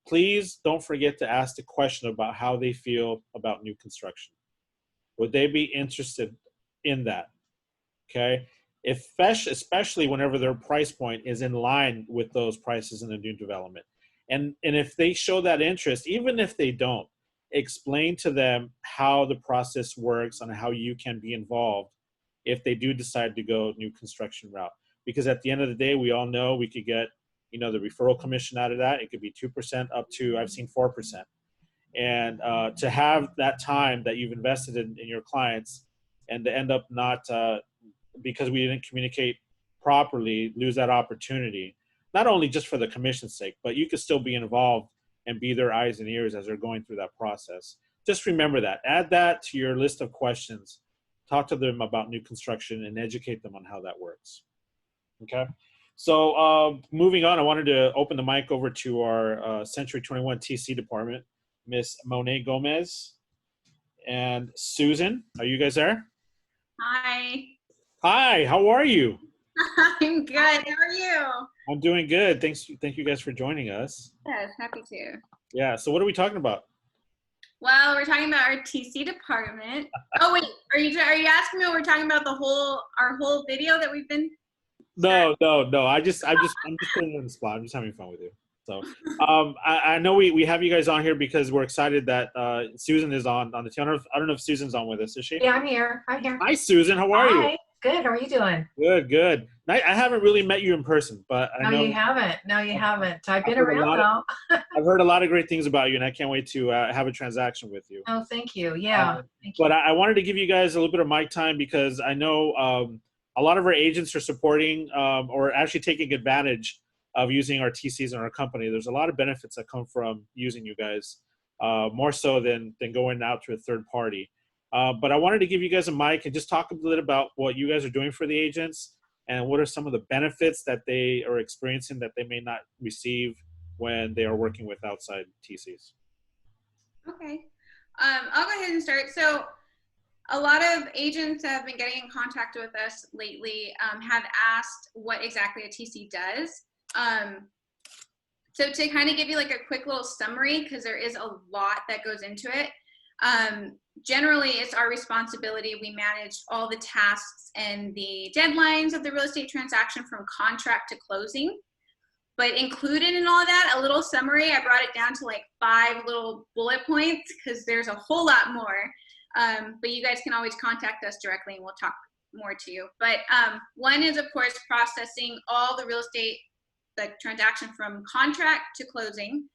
Please don't forget to ask the question about how they feel about new construction. Would they be interested in that? Okay, especially whenever their price point is in line with those prices in the new development. And if they show that interest, even if they don't, explain to them how the process works and how you can be involved if they do decide to go new construction route. Because at the end of the day, we all know we could get, the referral commission out of that. It could be 2% up to, I've seen 4%. And to have that time that you've invested in your clients and to end up not, because we didn't communicate properly, lose that opportunity, not only just for the commission's sake, but you could still be involved and be their eyes and ears as they're going through that process. Just remember that. Add that to your list of questions. Talk to them about new construction and educate them on how that works. Okay? So moving on, I wanted to open the mic over to our Century 21 TC department, Miss Monae Gomez and Susan. Are you guys there? Hi. Hi, how are you? I'm good. How are you? I'm doing good. Thank you guys for joining us. Yes, happy to. Yeah, so what are we talking about? Well, we're talking about our TC department. Oh wait, are you asking me what we're talking about our whole video that we've been? No. I'm just putting you on the spot. I'm just having fun with you. So I know we have you guys on here because we're excited that Susan is on the team. I don't know if Susan's on with us. Is she? Yeah, I'm here. Hi, Susan. How are you? Good. How are you doing? Good. I haven't really met you in person, but I know you haven't. No, you haven't. I've been around though. I've heard a lot of great things about you, and I can't wait to have a transaction with you. Oh, thank you. Yeah. Thank you. But I wanted to give you guys a little bit of mic time because I know a lot of our agents are supporting or actually taking advantage of using our TCs in our company. There's a lot of benefits that come from using you guys, more so than going out to a third party. But I wanted to give you guys a mic and just talk a little about what you guys are doing for the agents and what are some of the benefits that they are experiencing that they may not receive when they are working with outside TCs. Okay. I'll go ahead and start. So a lot of agents that have been getting in contact with us lately have asked what exactly a TC does. So to kind of give you like a quick little summary, because there is a lot that goes into it. Generally, it's our responsibility. We manage all the tasks and the deadlines of the real estate transaction from contract to closing. But included in all of that, a little summary, I brought it down to like 5 little bullet points because there's a whole lot more. But you guys can always contact us directly and we'll talk more to you. But one is, of course, processing all the real estate, the transaction from contract to closing.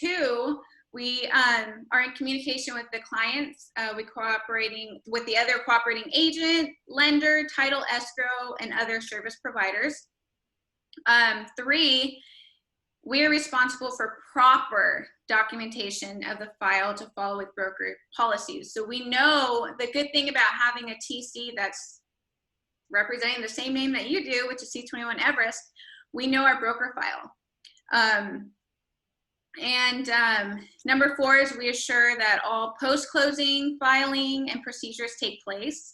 2, we are in communication with the clients. We cooperating with the other cooperating agent, lender, title escrow, and other service providers. 3, we are responsible for proper documentation of the file to follow with broker policies. So we know the good thing about having a TC that's representing the same name that you do, which is C21 Everest, we know our broker file. Number 4 is we assure that all post-closing filing and procedures take place.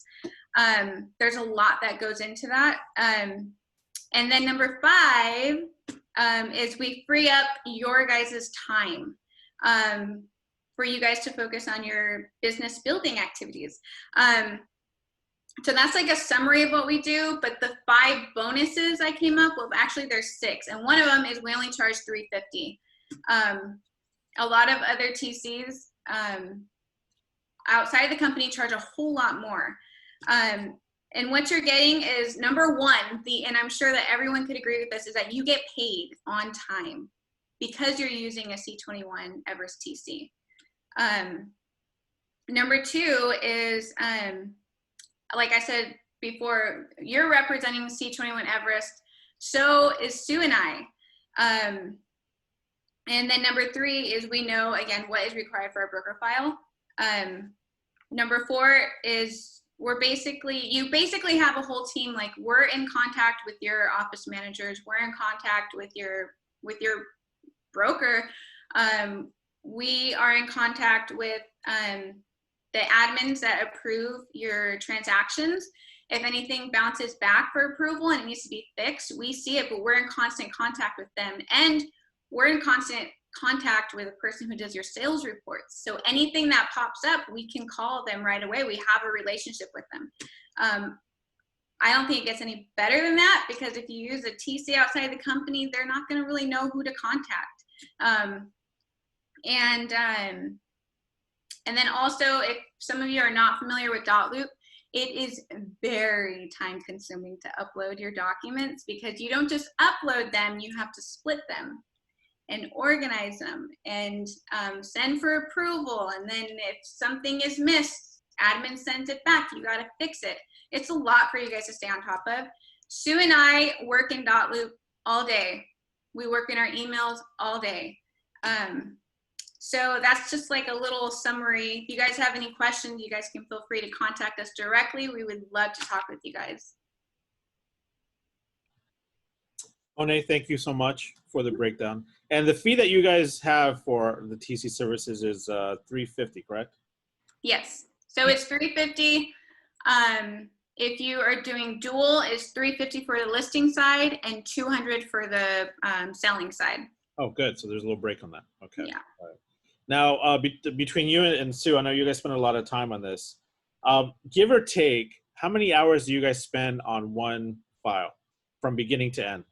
There's a lot that goes into that. And then number 5 is we free up your guys' time for you guys to focus on your business building activities. So that's like a summary of what we do, but the 5 bonuses I came up with, actually there's 6, and one of them is we only charge $350. A lot of other TCs outside the company charge a whole lot more. And what you're getting is, number 1, and I'm sure that everyone could agree with this, is that you get paid on time because you're using a C21 Everest TC. Number 2 is, like I said before, you're representing C21 Everest. So is Sue and I. And then number 3 is we know, again, what is required for a broker file. Number 4 is you basically have a whole team. Like, we're in contact with your office managers. We're in contact with your broker. We are in contact with the admins that approve your transactions. If anything bounces back for approval and it needs to be fixed, we see it, but we're in constant contact with them. And we're in constant contact with a person who does your sales reports. So anything that pops up, we can call them right away. We have a relationship with them. I don't think it gets any better than that, because if you use a TC outside the company, they're not going to really know who to contact. And then also, if some of you are not familiar with Dotloop, it is very time consuming to upload your documents, because you don't just upload them, you have to split them and organize them and send for approval. And then if something is missed, admin sends it back, you got to fix it. It's a lot for you guys to stay on top of. Sue and I work in Dotloop all day. We work in our emails all day. So that's just like a little summary. If you guys have any questions, you guys can feel free to contact us directly. We would love to talk with you guys. Monae, thank you so much for the breakdown. And the fee that you guys have for the TC services is $350, correct? Yes. So it's $350. If you are doing dual, it's $350 for the listing side and $200 for the selling side. Oh, good. So there's a little break on that. Okay. Yeah. All right. Now, between you and Sue, I know you guys spend a lot of time on this. Give or take, how many hours do you guys spend on one file from beginning to end?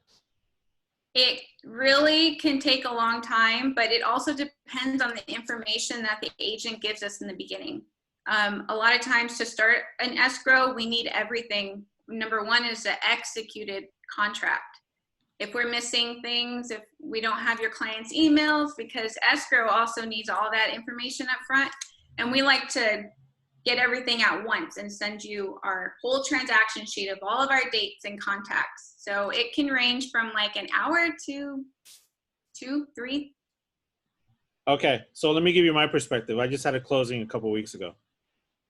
It really can take a long time, but it also depends on the information that the agent gives us in the beginning. A lot of times to start an escrow, we need everything. Number 1 is the executed contract. If we're missing things, if we don't have your client's emails, because escrow also needs all that information up front. And we like to get everything at once and send you our whole transaction sheet of all of our dates and contacts. So it can range from like an hour to 2, 3. Okay, so let me give you my perspective. I just had a closing a couple weeks ago,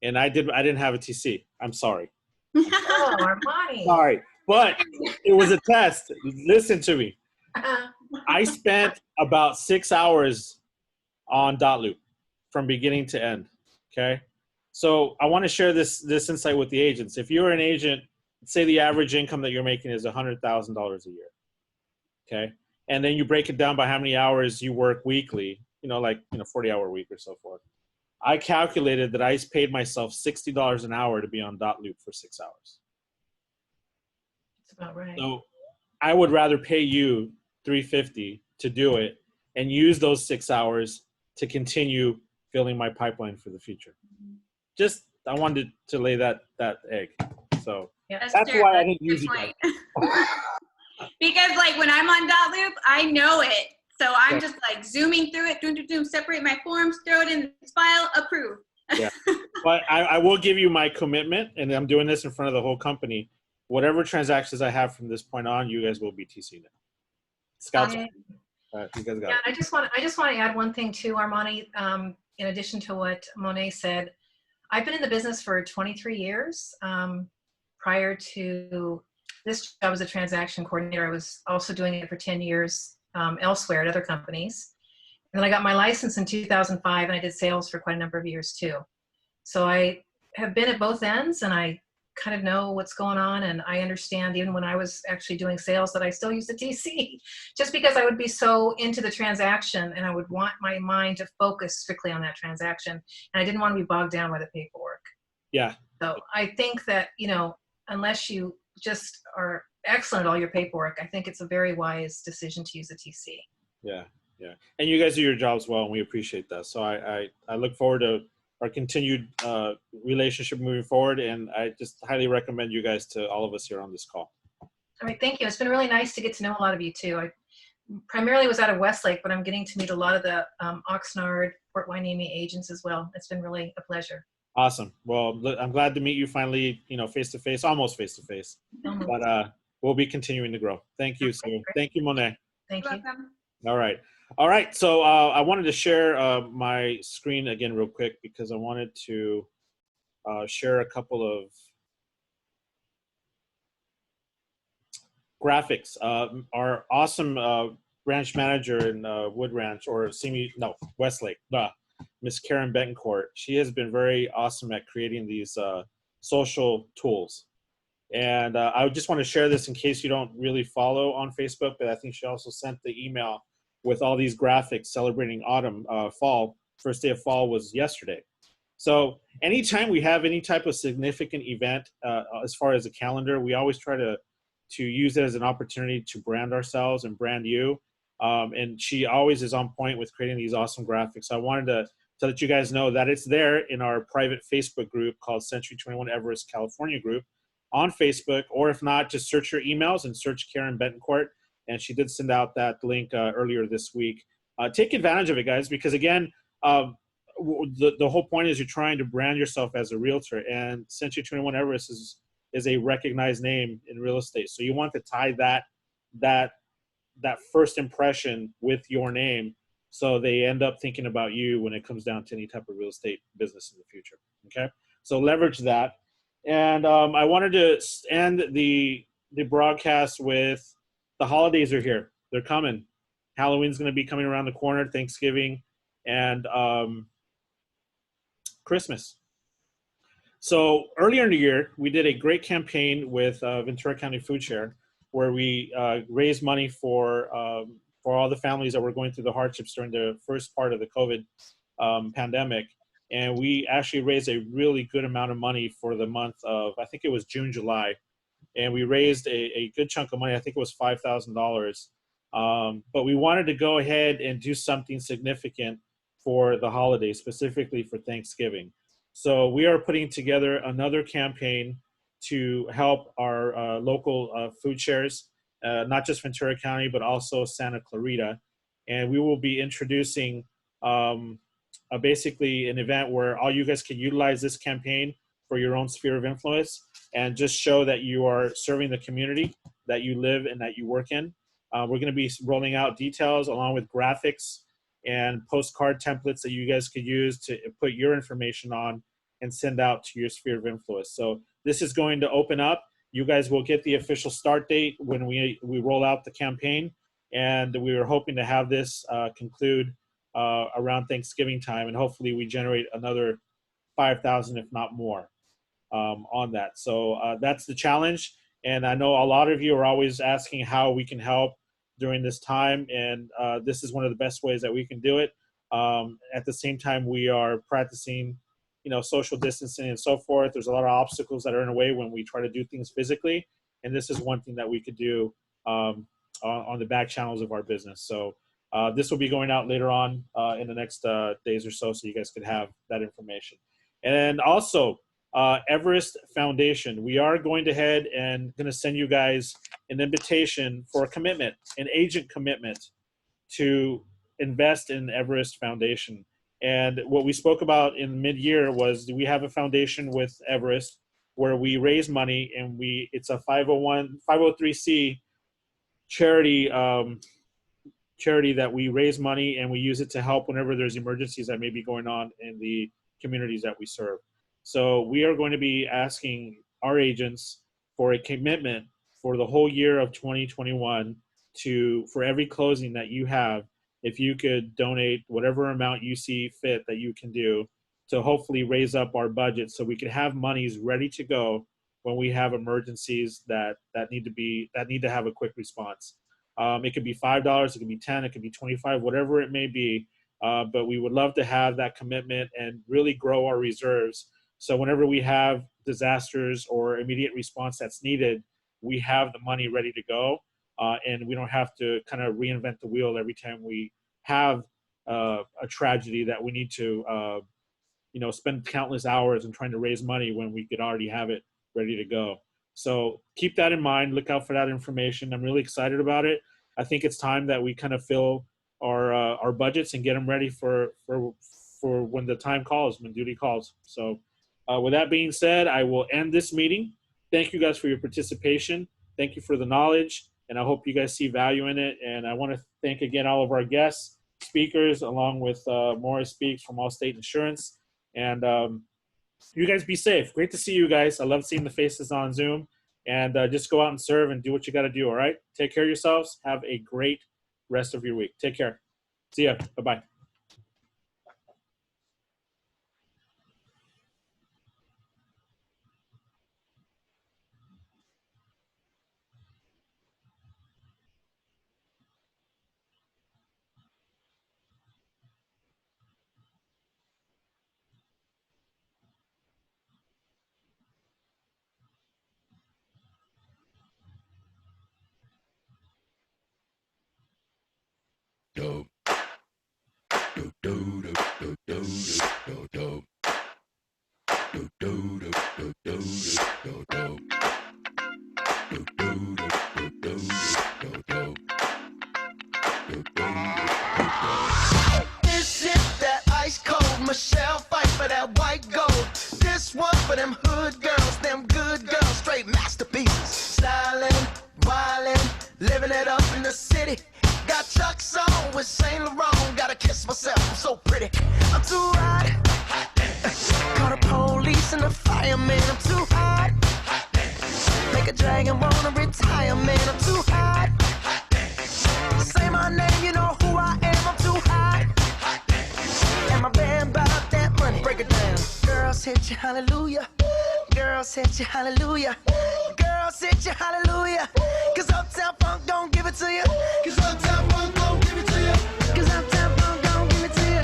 and I didn't have a TC. I'm sorry. Oh, Armani. Sorry, but it was a test. Listen to me. I spent about 6 hours on Dotloop from beginning to end. Okay, so I want to share this insight with the agents. If you're an agent, say the average income that you're making is $100,000 a year. Okay, and then you break it down by how many hours you work weekly. 40-hour week or so forth. I calculated that I paid myself $60 an hour to be on Dotloop for 6 hours. That's about right. So I would rather pay you $350 to do it and use those 6 hours to continue filling my pipeline for the future. Just, I wanted to lay that egg. So Yeah. that's why I didn't use you guys. Because like when I'm on Dotloop, I know it. So I'm just like zooming through it, separate my forms, throw it in this file, approve. Yeah, but I will give you my commitment, and I'm doing this in front of the whole company. Whatever transactions I have from this point on, you guys will be TC now. Scouts, you guys got it. I just want to add one thing too, Armani. In addition to what Monae said, I've been in the business for 23 years. Prior to this job as a transaction coordinator, I was also doing it for 10 years elsewhere at other companies. And then I got my license in 2005, and I did sales for quite a number of years too. So I have been at both ends, and I kind of know what's going on, and I understand even when I was actually doing sales that I still use the TC, just because I would be so into the transaction and I would want my mind to focus strictly on that transaction, and I didn't want to be bogged down by the paperwork. Yeah. So I think that, unless you just are excellent at all your paperwork, I think it's a very wise decision to use a TC. Yeah, yeah. And you guys do your jobs well, and we appreciate that. So I look forward to our continued relationship moving forward, and I just highly recommend you guys to all of us here on this call. All right, thank you. It's been really nice to get to know a lot of you too. I primarily was out of Westlake, but I'm getting to meet a lot of the Oxnard, Fort Hueneme agents as well. It's been really a pleasure. Awesome. Well, I'm glad to meet you finally, face to face, almost face to face. But we'll be continuing to grow. Thank you. So thank you, Monae. Thank You're you. welcome. All right. All right. So I wanted to share my screen again real quick because I wanted to share a couple of graphics. Our awesome branch manager in Wood Ranch, or Simi, no, Westlake, Miss Karen Betancourt. She has been very awesome at creating these social tools. And I just want to share this in case you don't really follow on Facebook, but I think she also sent the email with all these graphics celebrating autumn, fall. First day of fall was yesterday. So anytime we have any type of significant event, as far as a calendar, we always try to use it as an opportunity to brand ourselves and brand you. And she always is on point with creating these awesome graphics. So I wanted to let you guys know that it's there in our private Facebook group called Century 21 Everest California group on Facebook, or if not, just search your emails and search Karen Betancourt. And she did send out that link earlier this week. Take advantage of it, guys, because again, the whole point is you're trying to brand yourself as a realtor, and Century 21 Everest is a recognized name in real estate. So you want to tie that first impression with your name, so they end up thinking about you when it comes down to any type of real estate business in the future. Okay, so leverage that. And I wanted to end the broadcast with the holidays are here. They're coming. Halloween's going to be coming around the corner, Thanksgiving, and Christmas. So earlier in the year, we did a great campaign with Ventura County Food Share, where we raised money for all the families that were going through the hardships during the first part of the COVID pandemic. And we actually raised a really good amount of money for the month of, I think it was June, July. And we raised a good chunk of money. I think it was $5,000. But we wanted to go ahead and do something significant for the holidays, specifically for Thanksgiving. So we are putting together another campaign to help our local food shares, not just Ventura County, but also Santa Clarita. And we will be introducing basically an event where all you guys can utilize this campaign for your own sphere of influence and just show that you are serving the community that you live and that you work in. We're going to be rolling out details along with graphics and postcard templates that you guys could use to put your information on and send out to your sphere of influence. So this is going to open up. You guys will get the official start date when we roll out the campaign. And we were hoping to have this conclude around Thanksgiving time. And hopefully we generate another 5,000, if not more, on that. So that's the challenge. And I know a lot of you are always asking how we can help during this time. And this is one of the best ways that we can do it. At the same time, we are practicing, social distancing and so forth. There's a lot of obstacles that are in the way when we try to do things physically. And this is one thing that we could do on the back channels of our business. So this will be going out later on in the next days or so you guys could have that information. And also, Everest Foundation, we are going ahead and going to send you guys an invitation for a commitment, an agent commitment to invest in Everest Foundation. And what we spoke about in mid-year was we have a foundation with Everest where we raise money, and it's a 501c charity that we raise money and we use it to help whenever there's emergencies that may be going on in the communities that we serve. So we are going to be asking our agents for a commitment for the whole year of 2021 for every closing that you have, if you could donate whatever amount you see fit that you can do to hopefully raise up our budget so we can have monies ready to go when we have emergencies that need to have a quick response. It could be $5, it could be $10, it could be $25, whatever it may be. But we would love to have that commitment and really grow our reserves. So whenever we have disasters or immediate response that's needed, we have the money ready to go. And we don't have to kind of reinvent the wheel every time we have a tragedy that we need to, spend countless hours in trying to raise money when we could already have it ready to go. So keep that in mind. Look out for that information. I'm really excited about it. I think it's time that we kind of fill our budgets and get them ready for when the time calls, when duty calls. So with that being said, I will end this meeting. Thank you guys for your participation. Thank you for the knowledge, and I hope you guys see value in it. And I want to thank again all of our guests, speakers, along with Morris Speaks from Allstate Insurance. And you guys be safe. Great to see you guys. I love seeing the faces on Zoom. And just go out and serve and do what you got to do, all right? Take care of yourselves. Have a great rest of your week. Take care. See ya. Bye-bye. Dope. Dope, dope, dope, dope, dope, dope, dope. Dope, dope, dope, dope, dope, dope, dope. Dope, dope, dope, dope, dope, dope. Dope, dope, dope. This is that ice cold Michelle fight for that white gold. This one for them hood girls, them good girls, straight masterpieces. Stylin', wildin', living it up in the city. Got Chuck's on with Saint Laurent. Gotta kiss myself, I'm so pretty. I'm too hot. Call the police and the fireman. I'm too hot. Make a dragon wanna retire, man. I'm too hot. Say my name, you know who I am. I'm too hot. And my band about that money. Break it down. Girls hit you, hallelujah. Girls hit you, hallelujah. Girls hit you, hallelujah. Cause Uptown Funk don't give it to you. Cause Uptown Funk don't give it to you. Cause Uptown Funk don't give it to you.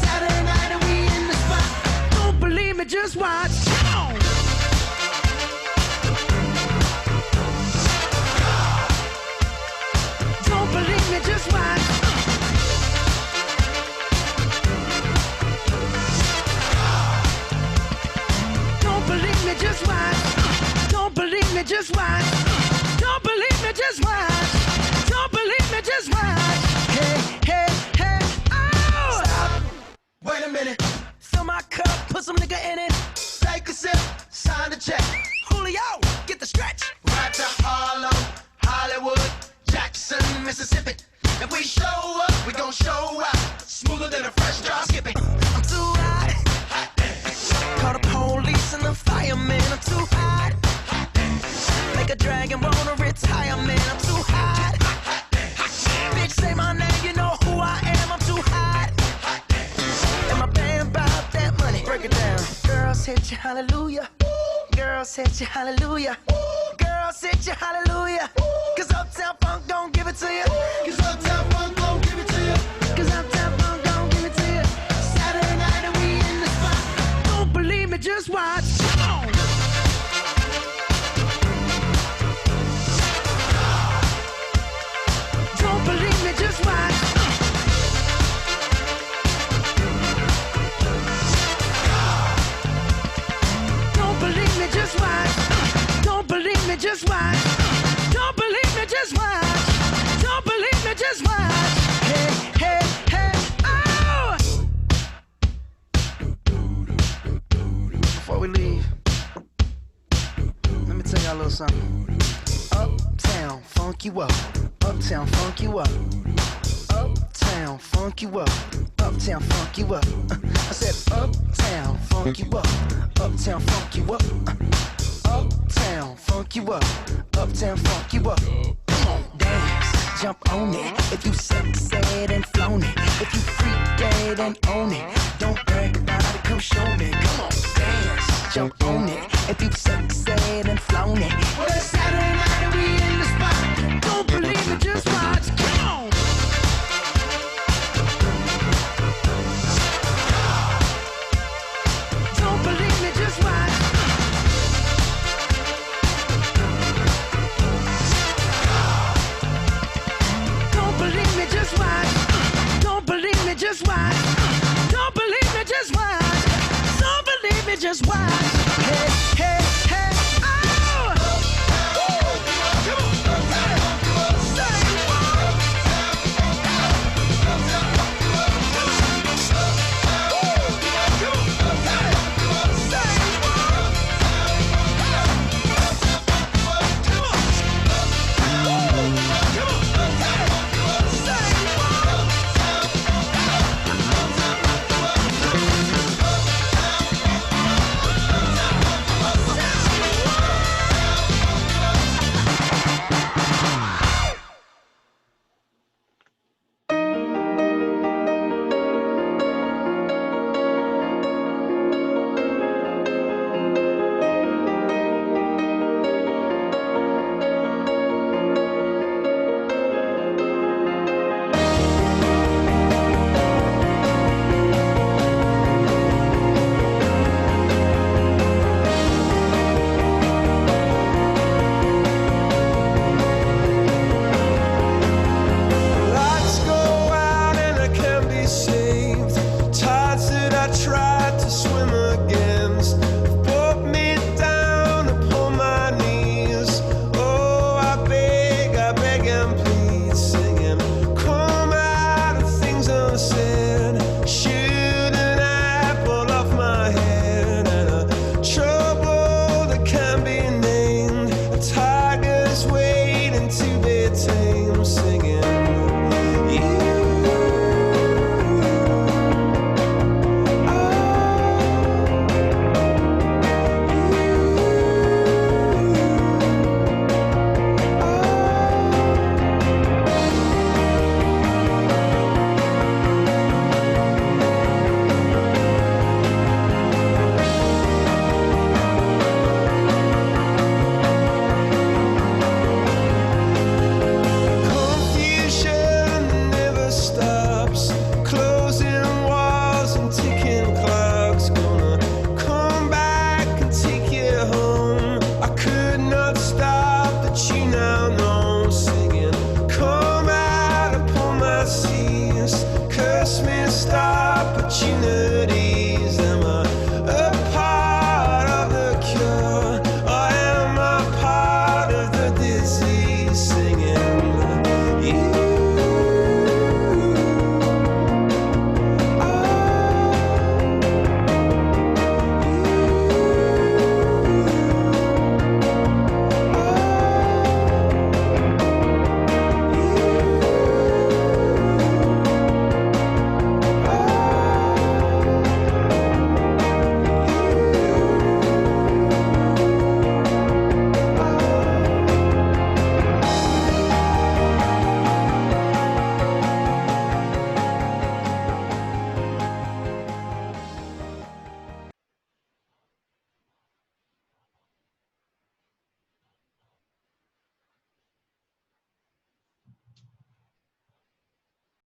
Saturday night and we in the spot. Don't believe me, just watch. Come on. Don't believe me, just watch. Don't believe me, just watch. Don't believe me, just watch. Don't believe me, just watch. Don't believe me, just watch. Hey, hey, hey, oh! Stop. Wait a minute. Fill my cup, put some nigga in it. Take a sip, sign the check. Julio, get the stretch. Right to Harlem, Hollywood, Jackson, Mississippi. If we show up, we gon' show out. Smoother than a fresh drop skipping. I'm too hot. Call the police and the fireman. I'm too hot. Make a dragon wanna retire, man. I'm too hot. Bitch, say my name, you know who I am. I'm too hot. And my band bout that money. Break it down. Girls hit you, hallelujah. Girls hit you, hallelujah. Girls hit you, hallelujah. Cause Uptown Funk don't give it to you. Cause Uptown Funk don't give it to you. Cause Uptown Funk don't give it to you. Saturday night and we in the spot. Don't believe me, just watch. Come on. Don't believe me, just watch. Don't believe me, just watch. Don't believe me, just watch. Don't believe me, just watch. Don't believe me, just watch. Hey, hey, hey, oh! Before we leave, let me tell y'all a little something. Uptown, funk you up. Uptown, funk you up. Uptown, funk you up. Uptown, funk you up. I said uptown, funk you up. Uptown, funk you up. Uptown, funk you up. Uptown, funk you up. Come on, dance, jump on it. If you sexed and flown it. If you freaked and own it. Don't brag about it, come show me. Come on, dance, jump on it. If you sexed and flown it. Well, it's Saturday night and we in the spot. Don't believe it, just watch. Come on. Don't believe me, just watch. Don't believe me, just watch. Don't believe me, just watch. Don't believe me, just watch. Don't believe me, just watch.